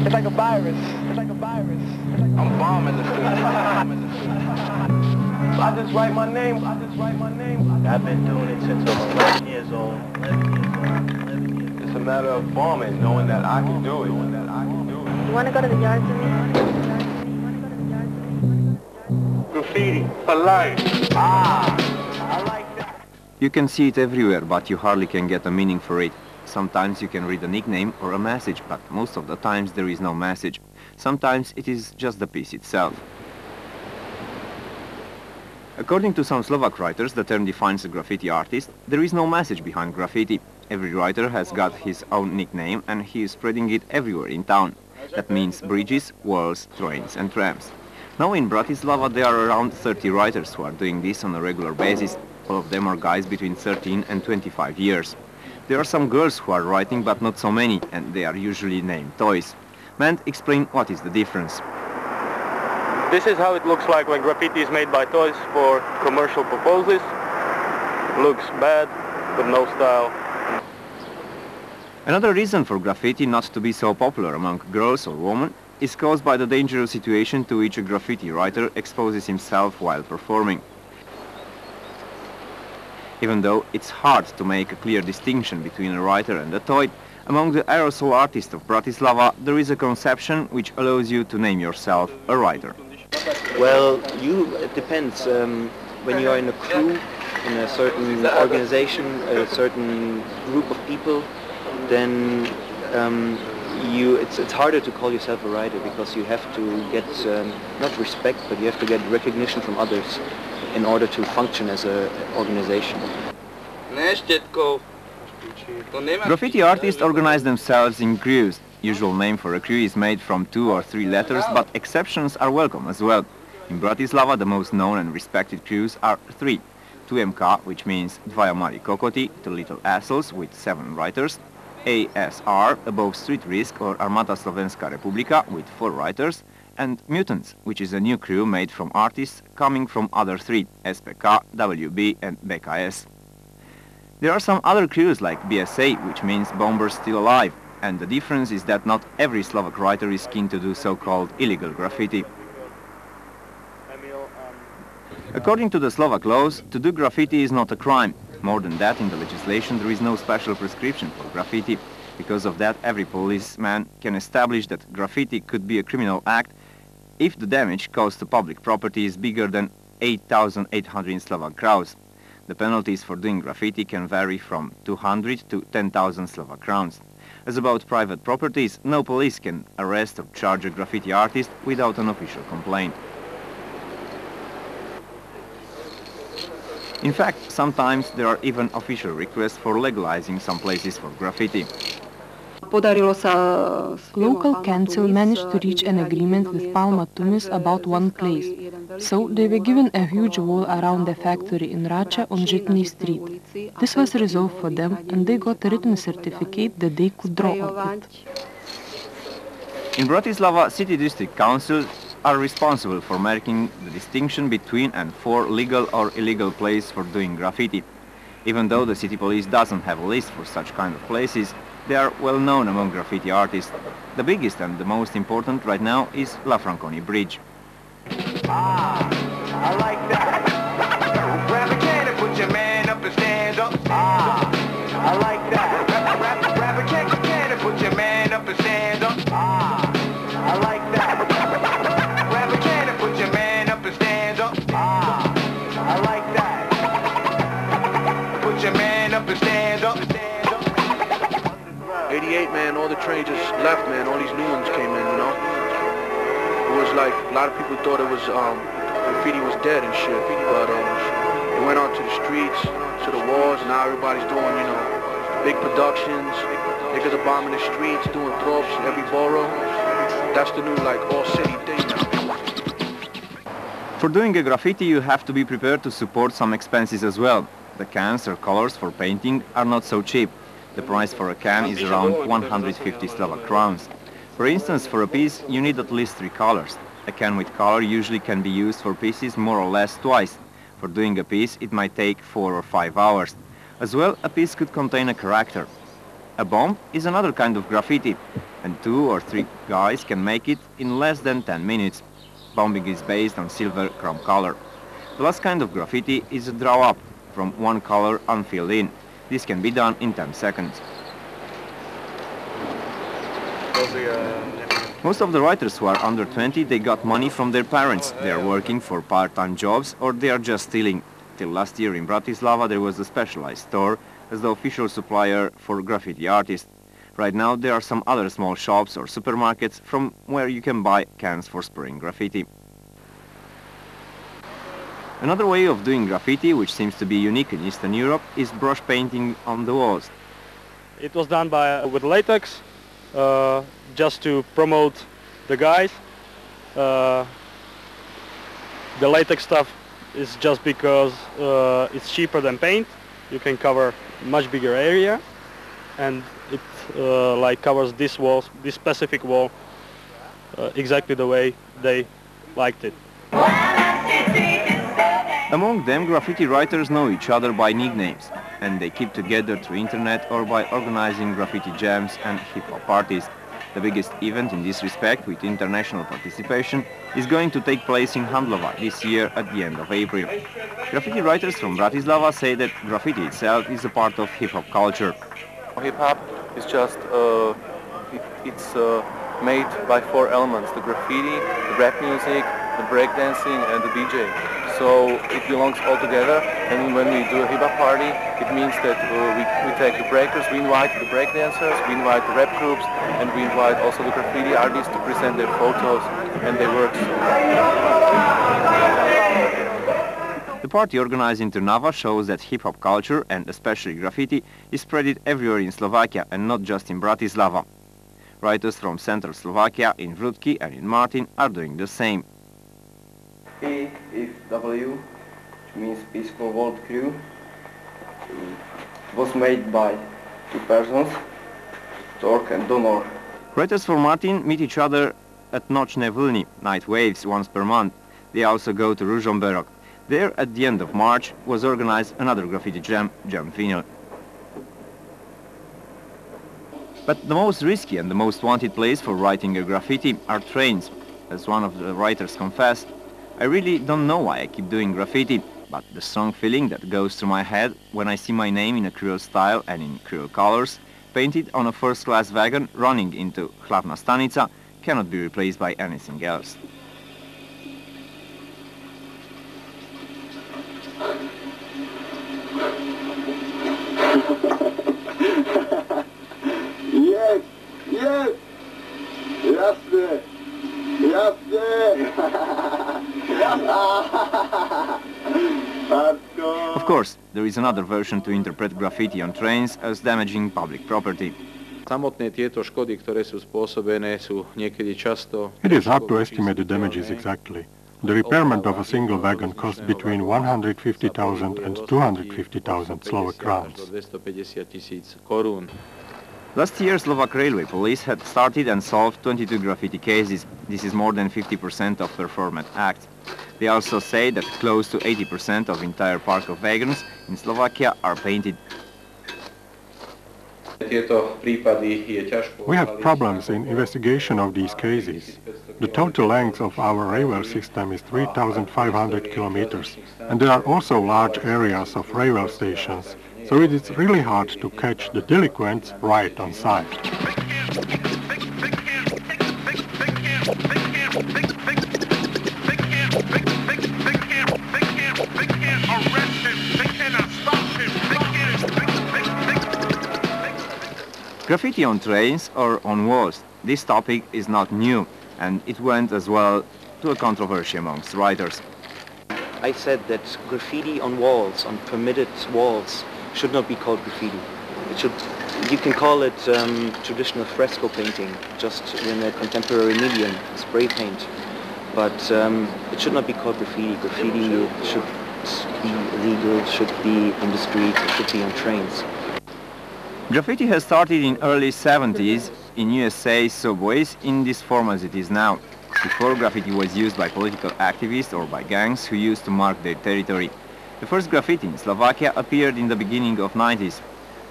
It's like a virus. It's like a virus. I'm bombing the street. I just write my name. I just write my name. I've been doing it since I was 11 years old. It's a matter of bombing, knowing that I can do it. You want to go to the yard with me? Graffiti for life. Ah, I like that. You can see it everywhere, but you hardly can get a meaning for it. Sometimes you can read a nickname or a message, but most of the times there is no message. Sometimes it is just the piece itself. According to some Slovak writers, the term defines a graffiti artist. There is no message behind graffiti. Every writer has got his own nickname and he is spreading it everywhere in town. That means bridges, walls, trains and trams. Now in Bratislava there are around 30 writers who are doing this on a regular basis. All of them are guys between 13 and 25 years. There are some girls who are writing, but not so many, and they are usually named Toys. Men, explain what is the difference. This is how it looks like when graffiti is made by toys for commercial purposes. Looks bad, with no style. Another reason for graffiti not to be so popular among girls or women is caused by the dangerous situation to which a graffiti writer exposes himself while performing. Even though it's hard to make a clear distinction between a writer and a toy, among the Aerosol artists of Bratislava there is a conception which allows you to name yourself a writer. Well, it depends. When you are in a crew, in a certain organization, a certain group of people, then it's harder to call yourself a writer because you have to get, not respect, but you have to get recognition from others in order to function as an organization. Graffiti artists organize themselves in crews. Usual name for a crew is made from 2 or 3 letters, but exceptions are welcome as well. In Bratislava the most known and respected crews are 3. 2MK, which means Dvaja Mali Kokoti, 2 Little Assholes with 7 writers. ASR, Above Street Risk or Armata Slovenska Republika with 4 writers. And Mutants, which is a new crew made from artists coming from other 3, SPK, WB and BKS. There are some other crews like BSA, which means Bombers Still Alive, and the difference is that not every Slovak writer is keen to do so-called illegal graffiti. According to the Slovak laws, to do graffiti is not a crime. More than that, in the legislation there is no special prescription for graffiti. Because of that, every policeman can establish that graffiti could be a criminal act if the damage caused to public property is bigger than 8,800 Slovak crowns. The penalties for doing graffiti can vary from 200 to 10,000 Slovak crowns. As about private properties, no police can arrest or charge a graffiti artist without an official complaint. In fact, sometimes there are even official requests for legalizing some places for graffiti. Local council managed to reach an agreement with Palma Tumis about one place. So they were given a huge wall around the factory in Racha on Žitny Street. This was resolved for them and they got a written certificate that they could draw on it. In Bratislava, city district councils are responsible for making the distinction between and for legal or illegal places for doing graffiti. Even though the city police doesn't have a list for such kind of places, they are well known among graffiti artists. The biggest and the most important right now is La Franconi Bridge. Ah, I like that. Grab a can and put your man up and stand up. Ah, I like that. Grab a can and put your man up and stand up. Ah, I like that. Grab a can and put your man up and stand up. Ah, I like that. Put your man up and stand up. 88, man, all the trains just left, man. All these new ones came in, you know. It was like, a lot of people thought it was, graffiti was dead and shit, but it went out to the streets, to the walls, and now everybody's doing, you know, big productions. Niggas are bombing the streets, doing throws in every borough. That's the new, like, all-city thing now. For doing a graffiti, you have to be prepared to support some expenses as well. The cans or colors for painting are not so cheap. The price for a can is around 150 Slovak crowns. For instance, for a piece, you need at least 3 colors. A can with color usually can be used for pieces more or less twice. For doing a piece, it might take 4 or 5 hours. As well, a piece could contain a character. A bomb is another kind of graffiti. and 2 or 3 guys can make it in less than 10 minutes. Bombing is based on silver chrome color. The last kind of graffiti is a draw up from one color unfilled in. This can be done in 10 seconds. Most of the writers who are under 20, they got money from their parents. They are working for part-time jobs or they are just stealing. Till last year in Bratislava there was a specialized store as the official supplier for graffiti artists. Right now there are some other small shops or supermarkets from where you can buy cans for spraying graffiti. Another way of doing graffiti, which seems to be unique in Eastern Europe, is brush painting on the walls. It was done with latex, just to promote the guys. The latex stuff is just because it's cheaper than paint. You can cover much bigger area, and it like covers this wall, this specific wall, exactly the way they liked it. Among them, graffiti writers know each other by nicknames, and they keep together through internet or by organizing graffiti jams and hip-hop parties. The biggest event in this respect, with international participation, is going to take place in Handlova this year at the end of April. Graffiti writers from Bratislava say that graffiti itself is a part of hip-hop culture. Hip-hop is just, it's made by 4 elements: the graffiti, the rap music, the breakdancing and the DJ. So it belongs all together, and when we do a hip-hop party, it means that we take the breakers, we invite the breakdancers, we invite the rap groups, and we invite also the graffiti artists to present their photos and their works. The party organized in Trnava shows that hip-hop culture, and especially graffiti, is spread everywhere in Slovakia and not just in Bratislava. Writers from central Slovakia, in Vrutky and in Martin, are doing the same. P is W, which means Peaceful World Crew. It was made by 2 persons, Tork and Donor. Writers from Martin meet each other at Nočne vlny, night waves, once per month. They also go to Ružomberok. There, at the end of March, was organized another graffiti jam, Jam Vinyl. But the most risky and the most wanted place for writing a graffiti are trains. As one of the writers confessed, I really don't know why I keep doing graffiti, but the strong feeling that goes through my head when I see my name in a cruel style and in cruel colors, painted on a first-class wagon running into Hlavna Stanica, cannot be replaced by anything else. Yes, yes, jasne, jasne. Of course, there is another version to interpret graffiti on trains as damaging public property. It is hard to estimate the damages exactly. The repairment of a single wagon costs between 150,000 and 250,000 Slovak crowns. Last year, Slovak Railway Police had started and solved 22 graffiti cases. This is more than 50% of performant acts. They also say that close to 80% of entire park of wagons in Slovakia are painted. We have problems in investigation of these cases. The total length of our railway system is 3,500 kilometers, and there are also large areas of railway stations, so it is really hard to catch the delinquents right on site. Graffiti on trains or on walls. This topic is not new, and it went as well to a controversy amongst writers. I said that graffiti on walls, on permitted walls, should not be called graffiti. It should, you can call it traditional fresco painting, just in a contemporary medium, spray paint. But it should not be called graffiti. Graffiti should be legal, should be in the streets, it should be on trains. Graffiti has started in early 70s in USA subways in this form as it is now. Before, graffiti was used by political activists or by gangs who used to mark their territory. The first graffiti in Slovakia appeared in the beginning of 90s,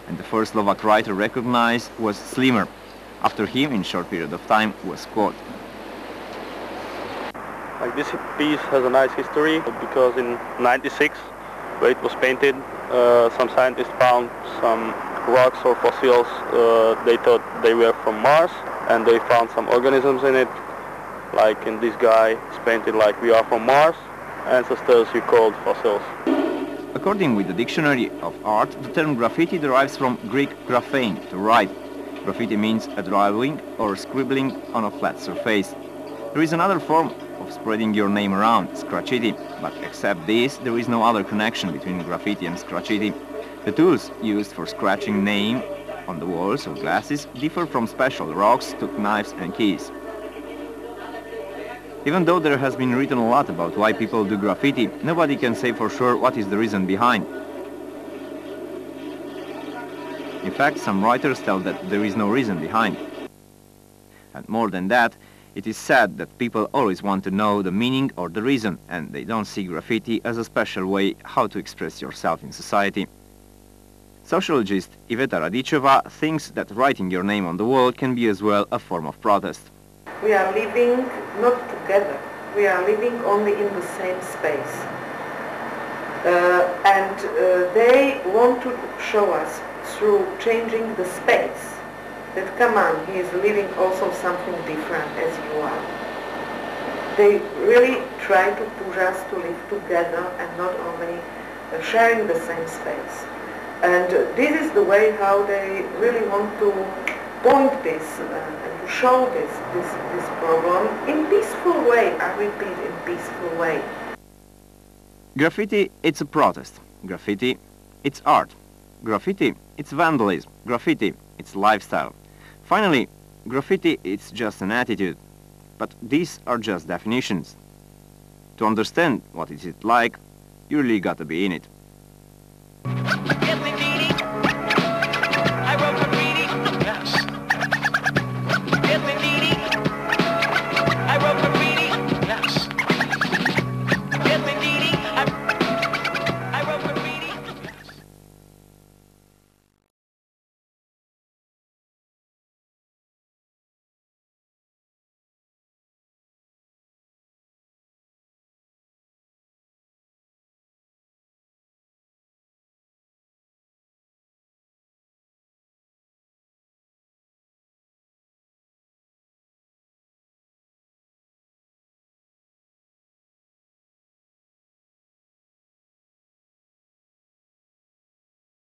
and the first Slovak writer recognized was Slimer. After him, in short period of time, was caught. Like this piece has a nice history because in '96, where it was painted, some scientists found some rocks or fossils. They thought they were from Mars, and they found some organisms in it. Like in this guy, it's painted like we are from Mars. Ancestors you called fossils. According with the Dictionary of Art, the term graffiti derives from Greek graphein, to write. Graffiti means a drawing or scribbling on a flat surface. There is another form of spreading your name around, scratchiti, but except this, there is no other connection between graffiti and scratchiti. The tools used for scratching name on the walls or glasses differ from special rocks to knives and keys. Even though there has been written a lot about why people do graffiti, nobody can say for sure what is the reason behind. In fact, some writers tell that there is no reason behind. And more than that, it is said that people always want to know the meaning or the reason, and they don't see graffiti as a special way how to express yourself in society. Sociologist Iveta Radičová thinks that writing your name on the wall can be as well a form of protest. We are living not together, we are living only in the same space. And they want to show us through changing the space that, come on, he is living also something different as you are. They really try to push us to live together and not only sharing the same space. And this is the way how they really want to point this and to show this problem in peaceful way. I repeat, in peaceful way. Graffiti, it's a protest. Graffiti, it's art. Graffiti, it's vandalism. Graffiti, it's lifestyle. Finally, graffiti, it's just an attitude. But these are just definitions. To understand what is it like, you really gotta be in it.